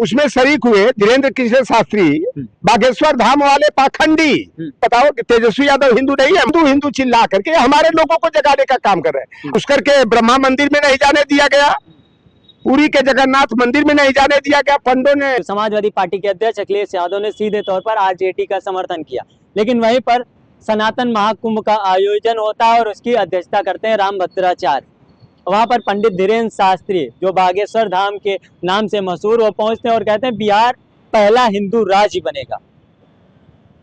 उसमें शरीक हुए धीरेन्द्र कृष्ण शास्त्री, बागेश्वर धाम वाले पाखंडी। बताओ कि तेजस्वी यादव हिंदू नहीं है, हिंदू हिंदू चिल्ला करके हमारे लोगों को जगाने का काम कर रहे हैं। उस करके ब्रह्मा मंदिर में नहीं जाने दिया गया, पुरी के जगन्नाथ मंदिर में नहीं जाने दिया गया। पंडों ने, समाजवादी पार्टी के अध्यक्ष अखिलेश यादव ने सीधे तौर पर आरजेडी का समर्थन किया, लेकिन वहीं पर सनातन महाकुंभ का आयोजन होता है और उसकी अध्यक्षता करते हैं रामभद्राचार्य। वहां पर पंडित धीरेन्द्र शास्त्री जो बागेश्वर धाम के नाम से मशहूर, वो पहुंचते हैं और कहते हैं बिहार पहला हिंदू राज्य बनेगा।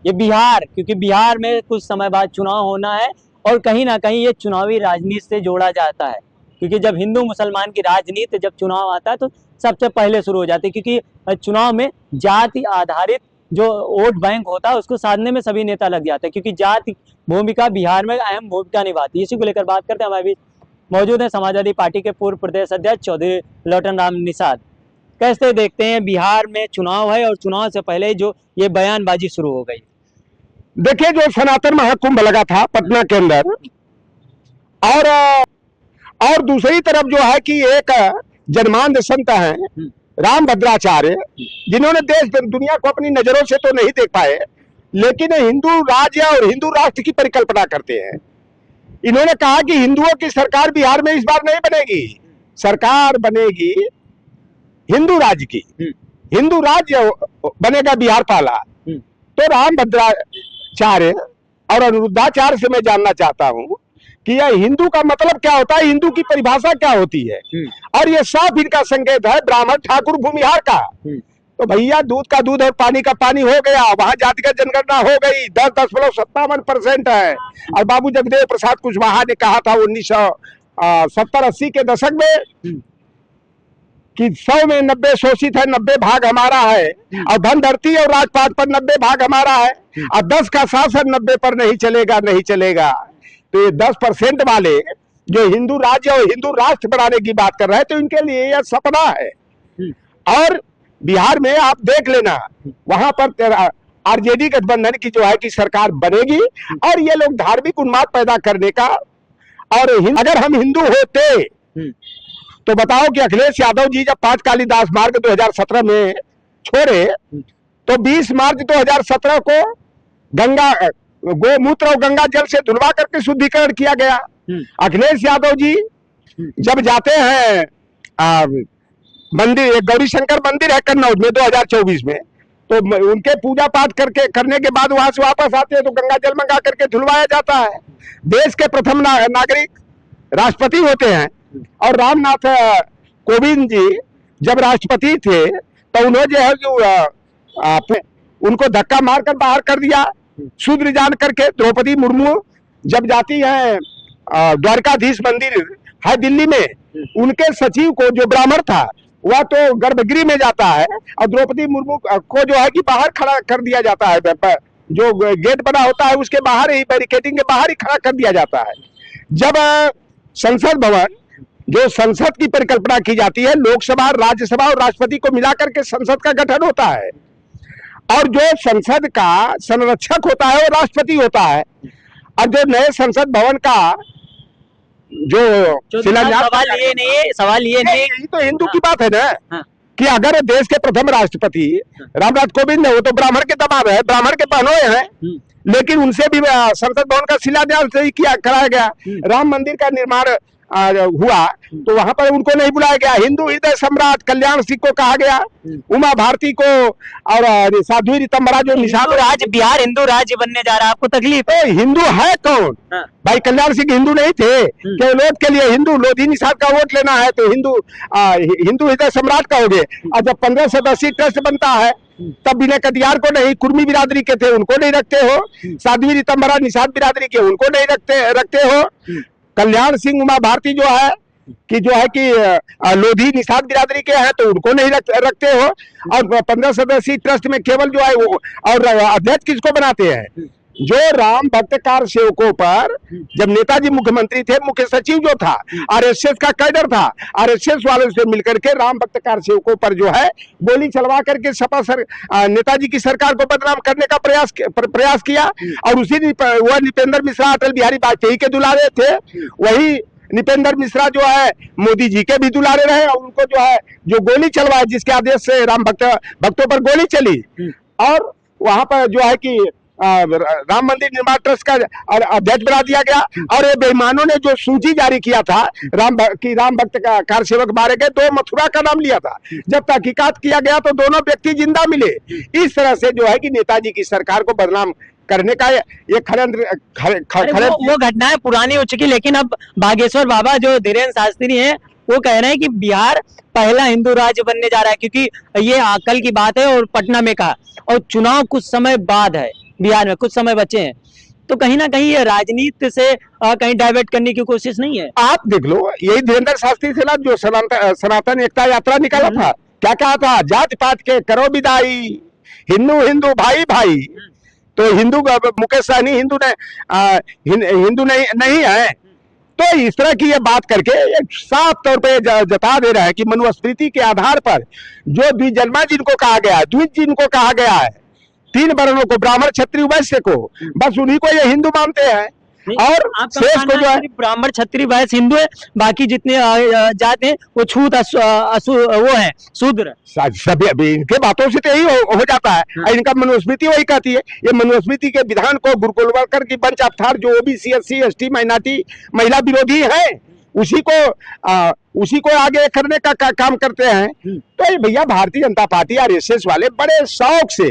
ये बिहार, क्योंकि बिहार में कुछ समय बाद चुनाव होना है और कहीं ना कहीं ये चुनावी राजनीति से जोड़ा जाता है, क्योंकि जब हिंदू मुसलमान की राजनीति, जब चुनाव आता है तो सबसे पहले शुरू हो जाती है, क्योंकि चुनाव में जाति आधारित जो वोट बैंक होता है उसको साधने में सभी नेता लग जाते हैं, क्योंकि जाति भूमिका बिहार में अहम भूमिका निभाती है। इसी को लेकर बात करते हैं। हमारे बीच मौजूद है समाजवादी पार्टी के पूर्व प्रदेश अध्यक्ष चौधरी लौटन राम निषाद। कैसे देखते हैं, बिहार में चुनाव है और चुनाव से पहले जो ये बयानबाजी शुरू हो गई? देखिए, जो सनातन महाकुंभ लगा था पटना के अंदर, और दूसरी तरफ जो है कि एक जन्मांध संत हैं रामभद्राचार्य, जिन्होंने देश दुनिया को अपनी नजरों से तो नहीं देख पाए, लेकिन हिंदू राज्य और हिंदू राष्ट्र की परिकल्पना करते हैं। इन्होंने कहा कि हिंदुओं की सरकार बिहार में इस बार नहीं बनेगी, सरकार बनेगी हिंदू राज्य की, हिंदू राज्य बनेगा बिहार पहला। तो रामभद्राचार्य और अनिरुद्धाचार्य से मैं जानना चाहता हूं कि यह हिंदू का मतलब क्या होता है, हिंदू की परिभाषा क्या होती है। और ये साफ इनका संकेत है ब्राह्मण ठाकुर भूमिहार का। तो भैया, दूध का दूध और पानी का पानी हो गया। वहां जातिगत जनगणना हो गई, 10.57% है। और बाबू जगदेव प्रसाद कुशवाहा ने कहा था 1970-80 के दशक में कि 100 में 90 शोषित है, 90 भाग हमारा है, और धन धरती और राजपाट पर 90 भाग हमारा है, और 10 का शासन 90 पर नहीं चलेगा, नहीं चलेगा। तो ये 10% वाले जो हिंदू राज्य और हिंदू राष्ट्र बनाने की बात कर रहे हैं, तो इनके लिए यह सपना है। और बिहार में आप देख लेना, वहां पर आरजेडी गठबंधन की जो है कि सरकार बनेगी, और ये लोग धार्मिक उन्माद पैदा करने का। और अगर हम हिंदू होते तो बताओ कि अखिलेश यादव जी जब 5 कालिदास मार्ग 2017 में छोड़े, तो 20 मार्च 2017 को गंगा गोमूत्र और गंगा जल से धुलवा करके शुद्धिकरण किया गया। अखिलेश यादव जी जब जाते हैं मंदिर, गौरी शंकर मंदिर है कन्नौज में 2024 में, तो उनके पूजा पाठ करने के बाद वहां से वापस आते हैं तो गंगा जल मंगा करके धुलवाया जाता है। देश के प्रथम नागरिक राष्ट्रपति होते हैं। और रामनाथ कोविंद जी जब राष्ट्रपति थे तो उन्होंने जो है जो उनको धक्का मारकर बाहर कर दिया, शूद्र जान करके। द्रौपदी मुर्मू जब जाती है द्वारकाधीश मंदिर है दिल्ली में, उनके सचिव को जो ब्राह्मण था वह तो गर्भगृह में जाता है, और द्रौपदी मुर्मू को जो है कि बाहर खड़ा कर दिया जाता है। जो गेट बना होता है उसके बाहर ही, बैरिकेडिंग के बाहर ही खड़ा कर दिया जाता है। जब संसद भवन, जो संसद की परिकल्पना की जाती है, लोकसभा, राज्यसभा और राष्ट्रपति को मिलाकर के संसद का गठन होता है, और जो संसद का संरक्षक होता है वो राष्ट्रपति होता है। और जो नए संसद भवन का जो सवाल ये नहीं, यही तो हिंदू की बात है ना। हाँ। कि अगर देश के प्रथम राष्ट्रपति रामनाथ कोविंद है, वो तो ब्राह्मण के दबाव है, ब्राह्मण के बहनोई हैं, लेकिन उनसे भी संसद भवन का शिलान्यास कराया गया। राम मंदिर का निर्माण हुआ तो वहां पर उनको नहीं बुलाया गया। हिंदू हृदय सम्राट कल्याण सिंह को कहा गया, उमा भारती को, और साध्वी रीतम्बरा जो निषाद। आज बिहार हिंदू राज्य बनने जा रहा है, आपको तकलीफ है? हिंदू है कौन? हाँ। भाई कल्याण सिंह हिंदू नहीं थे, केवल वोट के लिए हिंदू, लोधी निषाद का वोट लेना है तो हिंदू हृदय सम्राट कहोगे। और जब 15 सदस्यीय ट्रस्ट बनता है तब बिना कटियार को नहीं, कुर्मी बिरादरी के थे उनको नहीं रखते हो, साध्वी रीतम्बरा निषाद बिरादरी के उनको नहीं रखते हो, कल्याण सिंह उमा भारती जो है कि लोधी निषाद बिरादरी के हैं तो उनको नहीं रखते हो। और 15 सदस्यीय ट्रस्ट में केवल जो है वो, और अध्यक्ष किसको बनाते हैं? जो राम भक्त कार सेवकों पर, जब नेताजी मुख्यमंत्री थे, मुख्य सचिव जो था आरएसएस का कैडर था, आरएसएस वालों से मिलकर के राम भक्त कार सेवकों पर जो है गोली चलवा करके नेताजी की सरकार को बदनाम करने का प्रयास किया। और उसी वह नृपेंद्र मिश्रा अटल बिहारी वाजपेयी के दुलारे थे, वही नृपेंद्र मिश्रा जो है मोदी जी के भी दुलारे रहे, और उनको जो है जो गोली चलवाए, जिसके आदेश से भक्तों पर गोली चली, और वहां पर जो है कि राम मंदिर निर्माण ट्रस्ट का अध्यक्ष बना दिया गया। और ये बेईमानों ने जो सूची जारी किया था राम भक्त का कार सेवक मारे गए, 2 मथुरा का नाम लिया था, जब तहकीकात किया गया तो दोनों व्यक्ति जिंदा मिले। इस तरह से जो है कि नेताजी की सरकार को बदनाम करने का ये वो घटनाएं पुरानी हो चुकी, लेकिन अब बागेश्वर बाबा जो धीरेन्द्र शास्त्री हैं वो कह रहे हैं कि बिहार पहला हिंदू राज्य बनने जा रहा है, क्योंकि ये कल की बात है और पटना में कहा, और चुनाव कुछ समय बाद है, बिहार में कुछ समय बचे हैं, तो कहीं ना कहीं ये राजनीति से कहीं डाइवर्ट करने की कोशिश नहीं है। आप देख लो, यही धीरेन्द्र शास्त्री से ना जो सनातन एकता यात्रा निकाला था, क्या कहा था, जात पात के करो विदाई, हिंदू हिंदू भाई भाई। तो हिंदू मुकेश सहनी हिंदू नहीं है, तो इस तरह की ये बात करके साफ तौर पे जता दे रहा है कि मनुस्मृति के आधार पर जो द्विजन्मा जिनको कहा गया है, द्विज जिनको कहा गया है, 3 वर्णों को, ब्राह्मण क्षत्रिय वैश्य को, बस उन्हीं को ये हिंदू मानते हैं। और शेष को जो है ब्राह्मण क्षत्रिय वैश्य हिंदू है, बाकी जितने जात हैं वो छूत वो है शूद्र। सभी अभी इनके बातों से तो यही हो जाता है। इनका मनुस्मृति वही कहती है, ये मनुस्मृति के विधान को गुरुकुलवरकर की पंच अवतार जो ओबीसी SC ST माइनॉरिटी महिला विरोधी है, उसी को आगे करने का काम करते हैं। तो ये भैया भारतीय जनता पार्टी RSS वाले बड़े शौक से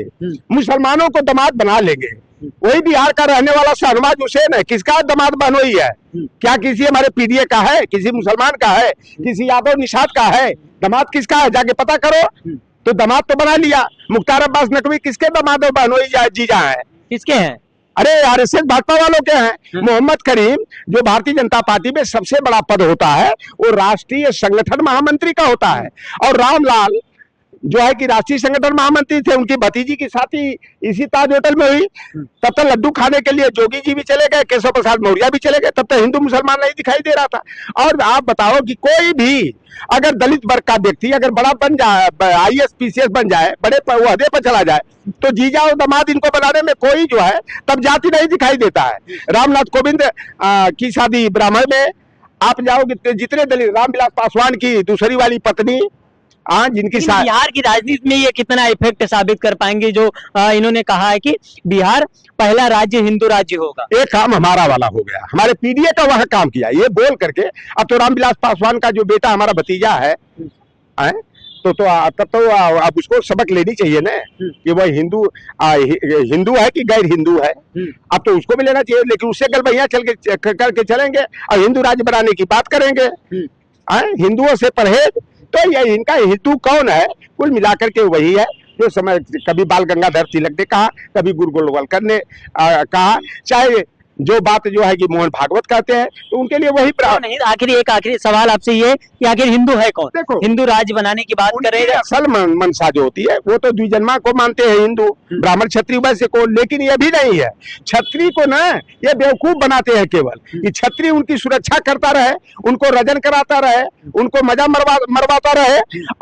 मुसलमानों को दामाद बना लेंगे। वही बिहार का रहने वाला शहनवाज हुसैन है, किसका दामाद बनोई है? क्या किसी हमारे PDA का है, किसी मुसलमान का है, किसी यादव निषाद का है? दामाद किसका है जाके पता करो। तो दामाद तो बना लिया। मुख्तार अब्बास नकवी किसके दामाद बनोई जीजा है? किसके हैं? अरे RSS भाजपा वालों के हैं। मोहम्मद करीम जो भारतीय जनता पार्टी में सबसे बड़ा पद होता है वो राष्ट्रीय संगठन महामंत्री का होता है, और रामलाल जो है कि राष्ट्रीय संगठन महामंत्री थे, उनकी भतीजी की शादी इसी ताज होटल में हुई। तब तक लड्डू खाने के लिए जोगी जी भी चले गए, केशव प्रसाद मौर्य भी चले गए, तब तक हिंदू मुसलमान नहीं दिखाई दे रहा था। और आप बताओ कि कोई भी अगर दलित वर्ग का व्यक्ति अगर बड़ा बन जाए, IAS PCS बन जाए, बड़े ओहदे पर चला जाए, तो जीजा और दामाद इनको बनाने में कोई जो है तब जाति नहीं दिखाई देता है। रामनाथ कोविंद की शादी ब्राह्मण में, आप जाओगे जितने दलित, रामविलास पासवान की दूसरी वाली पत्नी, जिनकी बिहार की राजनीति में ये कितना इफेक्ट साबित कर पाएंगे जो इन्होंने कहा है कि बिहार पहला राज्य हिंदू राज्य होगा? एक काम हमारा वाला हो गया, हमारे PDA का वह काम किया ये बोल करके। अब तो रामविलास पासवान का जो बेटा हमारा भतीजा है, तो तब तो अब उसको सबक लेनी चाहिए ना कि वह हिंदू है कि गैर हिंदू है। अब तो उसको भी लेना चाहिए, लेकिन उससे गलबैया करके चलेंगे और हिंदू राज्य बनाने की बात करेंगे। हिंदुओं से परहेज। तो ये इनका हिंदू कौन है? कुल मिलाकर के वही है जो समय कभी बाल गंगाधर तिलक ने कहा, कभी गुरु गोलवलकर ने कहा, चाहे जो बात जो है कि मोहन भागवत कहते हैं, तो उनके लिए वही नहीं। आखिरी सवाल आपसे ये कि आखिर हिंदू है कौन? देखो, हिंदू राज्य बनाने की बात करें, असल मनसा जो होती है वो तो द्विजन्मा को मानते हैं हिंदू, ब्राह्मण क्षत्रिय वैश्य को, लेकिन ये भी नहीं है। क्षत्रिय को ना ये बेवकूफ बनाते हैं केवल कि क्षत्रिय उनकी सुरक्षा करता रहे, उनको रजन कराता रहे, उनको मजा मरवाता रहे।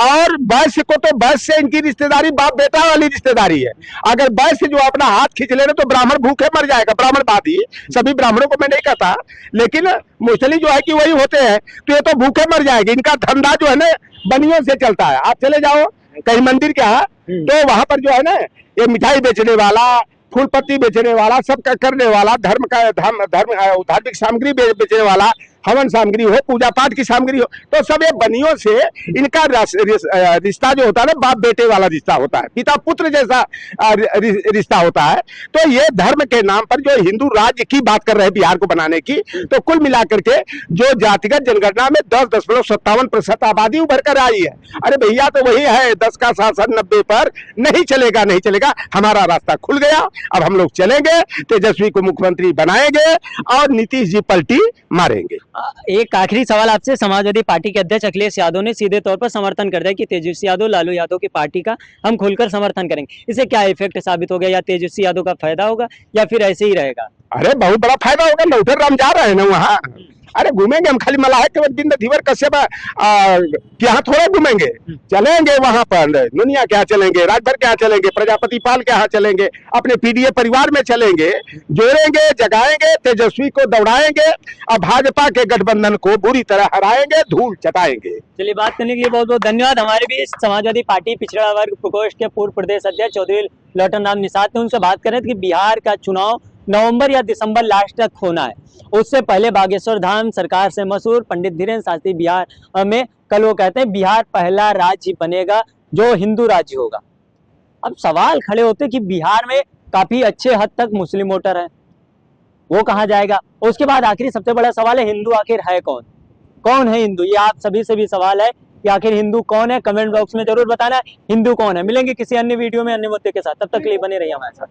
और वैश्य को तो वैश्य से इनकी रिश्तेदारी बाप बेटा वाली रिश्तेदारी है। अगर वैश्य जो अपना हाथ खींच ले तो ब्राह्मण भूखे मर जाएगा। ब्राह्मणवादी, सभी ब्राह्मणों को मैं नहीं कहता, लेकिन मोस्टली जो है कि वही होते हैं, तो ये तो भूखे मर जाएंगे। इनका धंधा जो है ना बनियों से चलता है। आप चले जाओ कहीं मंदिर के यहाँ, तो वहां पर जो है ना ये मिठाई बेचने वाला, फूल पत्ती बेचने वाला, सब करने वाला, धार्मिक सामग्री बेचने वाला, हवन सामग्री हो, पूजा पाठ की सामग्री हो, तो सब ये बनियों से इनका रिश्ता जो होता है ना बाप बेटे वाला रिश्ता होता है, पिता पुत्र जैसा रिश्ता होता है। तो ये धर्म के नाम पर जो हिंदू राज्य की बात कर रहे हैं बिहार को बनाने की, तो कुल मिलाकर के जो जातिगत जनगणना में 10.57% आबादी उभर कर आई है। अरे भैया तो वही है, 10 का शासन 90 पर नहीं चलेगा। हमारा रास्ता खुल गया, अब हम लोग चलेंगे, तेजस्वी को मुख्यमंत्री बनाएंगे और नीतीश जी पलटी मारेंगे। एक आखिरी सवाल आपसे, समाजवादी पार्टी के अध्यक्ष अखिलेश यादव ने सीधे तौर पर समर्थन कर दिया कि तेजस्वी यादव लालू यादव की पार्टी का हम खुलकर समर्थन करेंगे। इससे क्या इफेक्ट साबित होगा? या तेजस्वी यादव का फायदा होगा या फिर ऐसे ही रहेगा? अरे बहुत बड़ा फायदा होगा। लौटर राम जा रहे हैं ना वहाँ, अरे घूमेंगे हम, खाली मलाह के दिन धीवर कश्यप के यहाँ थोड़ा घूमेंगे, चलेंगे वहां पर दुनिया के यहाँ चलेंगे, राजभर के यहाँ चलेंगे, प्रजापति पाल के यहाँ चलेंगे, अपने पीडीए परिवार में चलेंगे, जोड़ेंगे, जगाएंगे, तेजस्वी को दौड़ाएंगे और भाजपा के गठबंधन को बुरी तरह हराएंगे, धूल चटाएंगे। चलिए, बात करने के लिए बहुत बहुत धन्यवाद। हमारे बीच समाजवादी पार्टी पिछड़ा वर्ग प्रकोष्ठ के पूर्व प्रदेश अध्यक्ष चौधरी लौटन राम निषाद थे। उनसे बात करें कि बिहार का चुनाव नवंबर या दिसंबर लास्ट तक होना है, उससे पहले बागेश्वर धाम सरकार से मशहूर पंडित धीरेन्द्र शास्त्री बिहार में कल वो कहते हैं बिहार पहला राज्य बनेगा जो हिंदू राज्य होगा। अब सवाल खड़े होते कि बिहार में काफी अच्छे हद तक मुस्लिम वोटर है, वो कहाँ जाएगा। उसके बाद आखिरी सबसे बड़ा सवाल है, हिंदू आखिर है कौन, कौन है हिंदू। ये आप सभी से भी सवाल है कि आखिर हिंदू कौन है, कमेंट बॉक्स में जरूर बताना हिंदू कौन है। मिलेंगे किसी अन्य वीडियो में अन्य मुद्दे के साथ, तब तक के लिए बने रहिए हमारे साथ।